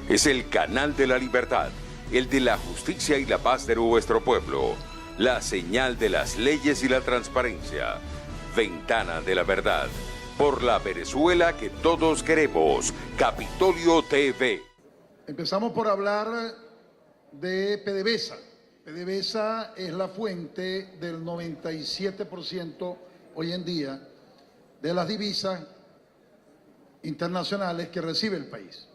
Es el canal de la libertad, el de la justicia y la paz de nuestro pueblo. La señal de las leyes y la transparencia. Ventana de la verdad. Por la Venezuela que todos queremos. Capitolio TV. Empezamos por hablar de PDVSA. PDVSA es la fuente del 97% hoy en día de las divisas internacionales que recibe el país.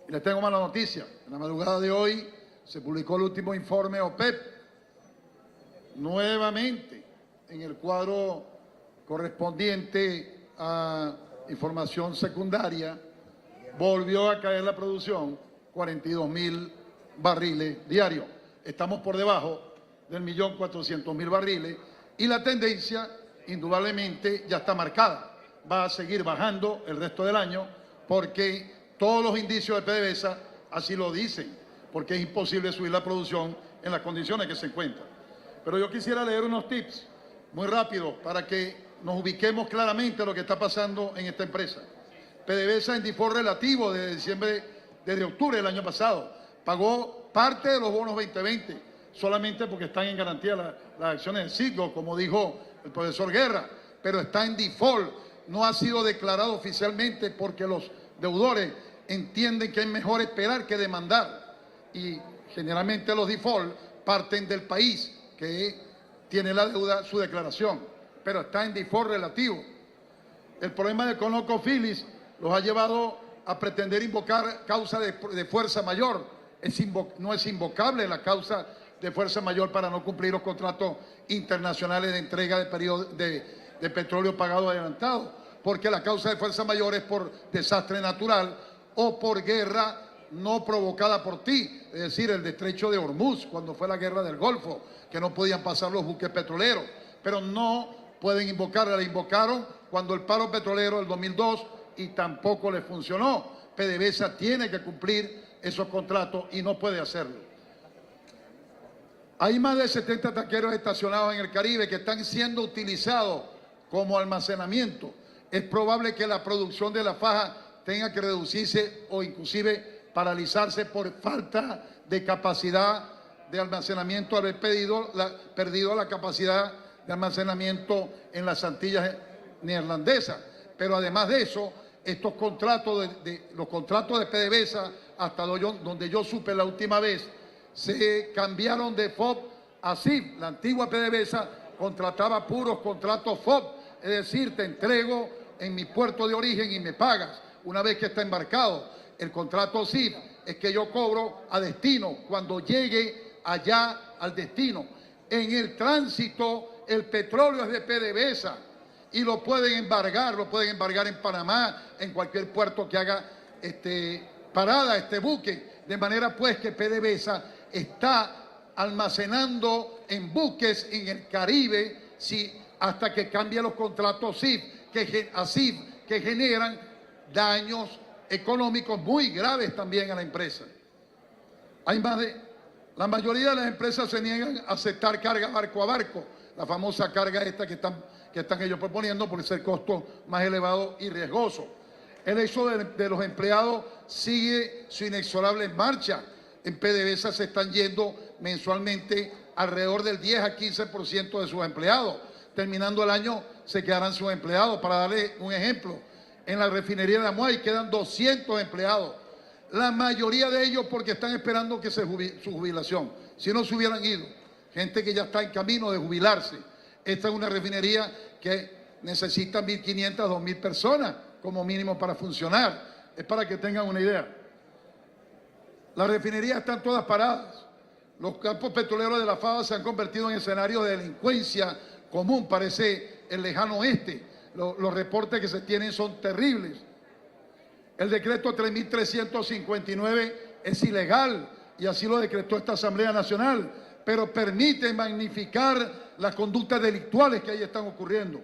Y les tengo mala noticia. En la madrugada de hoy se publicó el último informe OPEP. Nuevamente, en el cuadro correspondiente a información secundaria, volvió a caer la producción, 42.000 barriles diarios. Estamos por debajo del 1.400.000 barriles y la tendencia indudablemente ya está marcada. Va a seguir bajando el resto del año porque todos los indicios de PDVSA así lo dicen, porque es imposible subir la producción en las condiciones que se encuentran. Pero yo quisiera leer unos tips muy rápido para que nos ubiquemos claramente lo que está pasando en esta empresa. PDVSA en default relativo desde octubre del año pasado. Pagó parte de los bonos 2020, solamente porque están en garantía las acciones del Citgo, como dijo el profesor Guerra, pero está en default. No ha sido declarado oficialmente porque los deudores entienden que es mejor esperar que demandar. Y generalmente los default parten del país que tiene la deuda, su declaración, pero está en default relativo. El problema de ConocoPhillips los ha llevado a pretender invocar causa de fuerza mayor. No es invocable la causa de fuerza mayor para no cumplir los contratos internacionales de entrega de petróleo pagado adelantado, porque la causa de fuerza mayor es por desastre natural o por guerra no provocada por ti, es decir, el estrecho de Hormuz, cuando fue la guerra del Golfo, que no podían pasar los buques petroleros, pero no pueden invocarla. La invocaron cuando el paro petrolero del 2002 y tampoco le funcionó. PDVSA tiene que cumplir esos contratos y no puede hacerlo. Hay más de 70 tanqueros estacionados en el Caribe que están siendo utilizados como almacenamiento. Es probable que la producción de la faja tenga que reducirse o inclusive paralizarse por falta de capacidad de almacenamiento, haber perdido la capacidad de almacenamiento en las Antillas neerlandesas. Pero además de eso, estos contratos, los contratos de PDVSA, hasta donde yo supe la última vez, se cambiaron de FOB a CIF. La antigua PDVSA contrataba puros contratos FOB, es decir, te entrego en mi puerto de origen y me pagas una vez que está embarcado. El contrato CIF es que yo cobro a destino cuando llegue allá al destino. En el tránsito el petróleo es de PDVSA y lo pueden embargar en Panamá, en cualquier puerto que haga parada este buque, de manera pues que PDVSA está almacenando en buques en el Caribe hasta que cambie los contratos CIF, que generan daños económicos muy graves también a la empresa. La mayoría de las empresas se niegan a aceptar carga barco a barco, la famosa carga esta que están ellos proponiendo por ser costo más elevado y riesgoso. El hecho de los empleados sigue su inexorable marcha. En PDVSA se están yendo mensualmente alrededor del 10 a 15% de sus empleados. Terminando el año se quedarán sus empleados. Para darle un ejemplo, en la refinería de Amuay quedan 200 empleados. La mayoría de ellos porque están esperando que su jubilación. Si no se hubieran ido, gente que ya está en camino de jubilarse. Esta es una refinería que necesita 1.500, 2.000 personas como mínimo para funcionar. Es para que tengan una idea. Las refinerías están todas paradas. Los campos petroleros de la FABA se han convertido en escenarios de delincuencia común, parece el lejano oeste. Los reportes que se tienen son terribles. El decreto 3.359 es ilegal y así lo decretó esta Asamblea Nacional, pero permite magnificar las conductas delictuales que ahí están ocurriendo.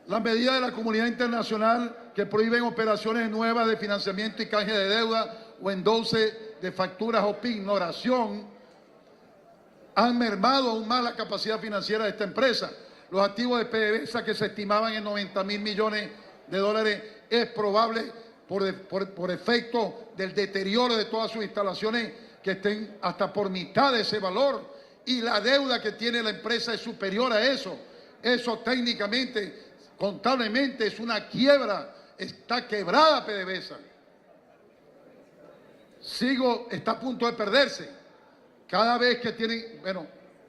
Las medidas de la comunidad internacional que prohíben operaciones nuevas de financiamiento y canje de deuda o endose de facturas o pignoración han mermado aún más la capacidad financiera de esta empresa. Los activos de PDVSA que se estimaban en 90.000 millones de dólares es probable por efecto del deterioro de todas sus instalaciones que estén hasta por mitad de ese valor, y la deuda que tiene la empresa es superior a eso. Eso técnicamente, contablemente, es una quiebra. Está quebrada PDVSA. Sigo está a punto de perderse. Cada vez que tienen,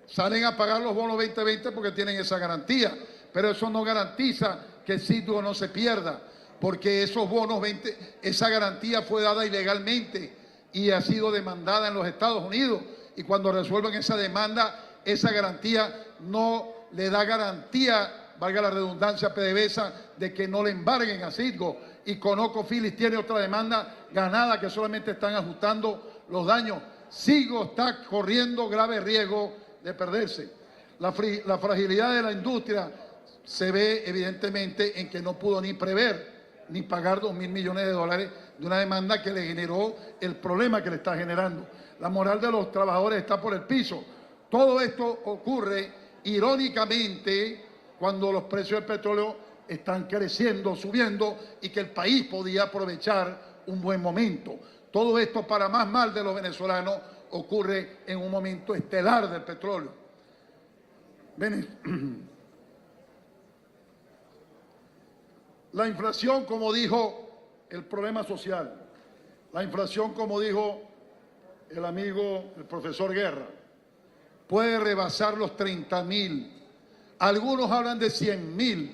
salen a pagar los bonos 2020 porque tienen esa garantía, pero eso no garantiza que el sitio no se pierda, porque esos bonos 20, esa garantía fue dada ilegalmente y ha sido demandada en los Estados Unidos, y cuando resuelvan esa demanda, esa garantía no le da garantía, valga la redundancia, a PDVSA, de que no le embarguen a Citgo, y ConocoPhillips tiene otra demanda ganada que solamente están ajustando los daños. Citgo está corriendo grave riesgo de perderse. La fragilidad de la industria se ve evidentemente en que no pudo ni prever ni pagar 2.000 millones de dólares de una demanda que le generó el problema que le está generando. La moral de los trabajadores está por el piso. Todo esto ocurre irónicamente cuando los precios del petróleo están creciendo, subiendo, y que el país podía aprovechar un buen momento. Todo esto, para más mal de los venezolanos, ocurre en un momento estelar del petróleo. La inflación, como dijo el problema social, la inflación, como dijo el amigo, el profesor Guerra, puede rebasar los 30.000. Algunos hablan de 100.000.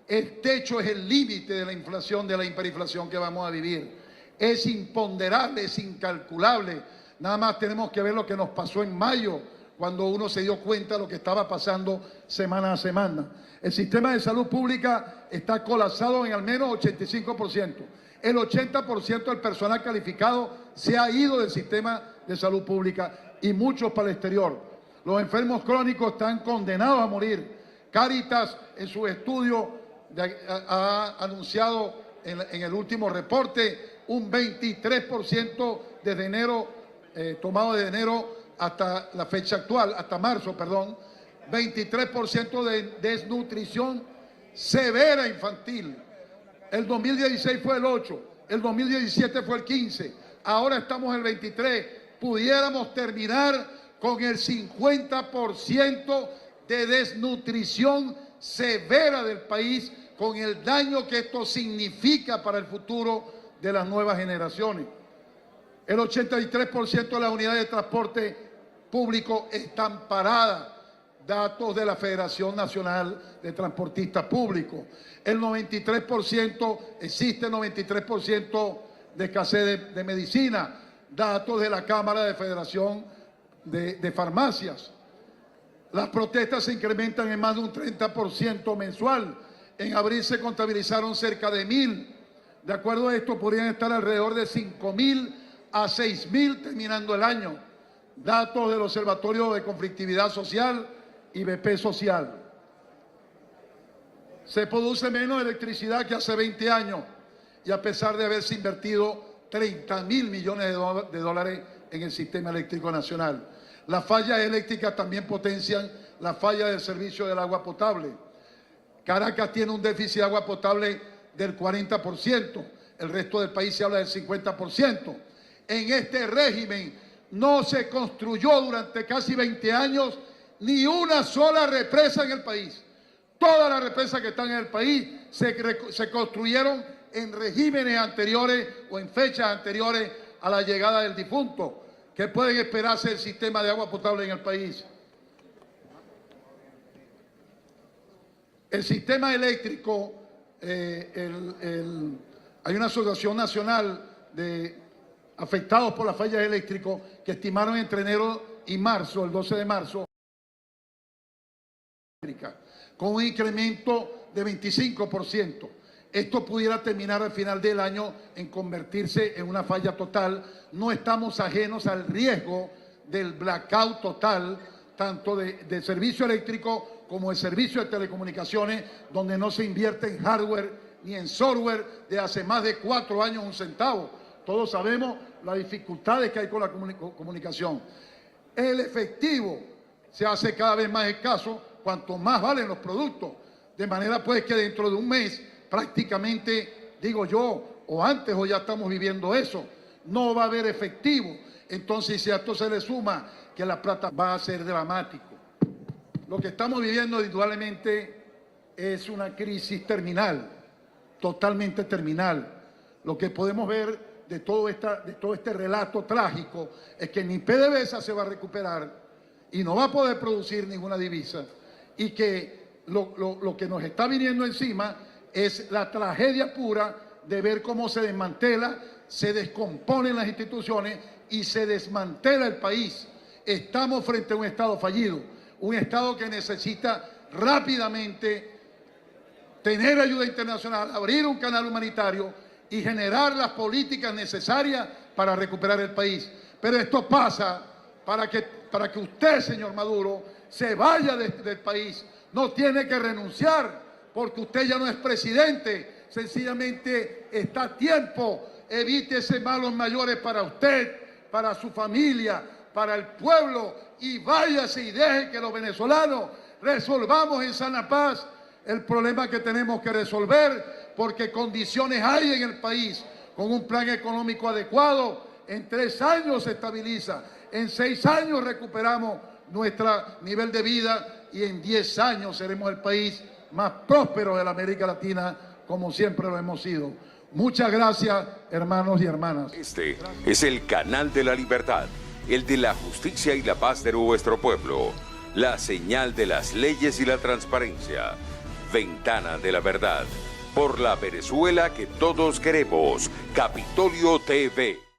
El techo es el límite de la inflación, de la hiperinflación que vamos a vivir. Es imponderable, es incalculable. Nada más tenemos que ver lo que nos pasó en mayo, cuando uno se dio cuenta de lo que estaba pasando semana a semana. El sistema de salud pública está colapsado en al menos 85%. El 80% del personal calificado se ha ido del sistema de salud pública y muchos para el exterior. Los enfermos crónicos están condenados a morir. Cáritas, en su estudio, ha anunciado en el último reporte un 23% desde enero, tomado de enero hasta la fecha actual, hasta marzo, perdón, 23% de desnutrición severa infantil. El 2016 fue el 8%, el 2017 fue el 15%, ahora estamos en el 23%. Pudiéramos terminar con el 50% de desnutrición severa del país, con el daño que esto significa para el futuro de las nuevas generaciones. El 83% de las unidades de transporte público están paradas, datos de la Federación Nacional de Transportistas Públicos. El 93%, existe 93% de escasez de medicina, datos de la Cámara de Federación de Farmacias. Las protestas se incrementan en más de un 30% mensual. En abril se contabilizaron cerca de 1.000. De acuerdo a esto, podrían estar alrededor de 5.000 a 6.000 terminando el año. Datos del Observatorio de Conflictividad Social y BP Social. Se produce menos electricidad que hace 20 años, y a pesar de haberse invertido 30.000 millones de dólares en el sistema eléctrico nacional. Las fallas eléctricas también potencian la falla del servicio del agua potable. Caracas tiene un déficit de agua potable del 40%, el resto del país se habla del 50%. En este régimen no se construyó durante casi 20 años ni una sola represa en el país. Todas las represas que están en el país se construyeron en regímenes anteriores o en fechas anteriores a la llegada del difunto. ¿Qué pueden esperarse del sistema de agua potable en el país? El sistema eléctrico, hay una asociación nacional de afectados por las fallas eléctricas que estimaron entre enero y marzo, el 12 de marzo, con un incremento de 25%. Esto pudiera terminar al final del año en convertirse en una falla total. No estamos ajenos al riesgo del blackout total, tanto de servicio eléctrico como de servicio de telecomunicaciones, donde no se invierte en hardware ni en software de hace más de 4 años un centavo. Todos sabemos las dificultades que hay con la comunicación. El efectivo se hace cada vez más escaso cuanto más valen los productos, de manera pues que dentro de un mes prácticamente, digo yo, o antes o ya estamos viviendo eso. No va a haber efectivo. Entonces, si a esto se le suma que la plata va a ser dramático. Lo que estamos viviendo indudablemente es una crisis terminal, totalmente terminal. Lo que podemos ver de todo este relato trágico es que ni PDVSA se va a recuperar y no va a poder producir ninguna divisa, y que lo que nos está viniendo encima es la tragedia pura de ver cómo se desmantela, se descomponen las instituciones y se desmantela el país. Estamos frente a un Estado fallido, un Estado que necesita rápidamente tener ayuda internacional, abrir un canal humanitario y generar las políticas necesarias para recuperar el país. Pero esto pasa para que usted, señor Maduro, se vaya del país. No tiene que renunciar porque usted ya no es presidente. Sencillamente está a tiempo. Evítese malos mayores para usted, para su familia, para el pueblo, y váyase y deje que los venezolanos resolvamos en sana paz el problema que tenemos que resolver, porque condiciones hay en el país. Con un plan económico adecuado, en 3 años se estabiliza, en 6 años recuperamos nuestro nivel de vida y en 10 años seremos el país más próspero de la América Latina, como siempre lo hemos sido. Muchas gracias, hermanos y hermanas. Este es el canal de la libertad, el de la justicia y la paz de nuestro pueblo, la señal de las leyes y la transparencia, Ventana de la Verdad, por la Venezuela que todos queremos, Capitolio TV.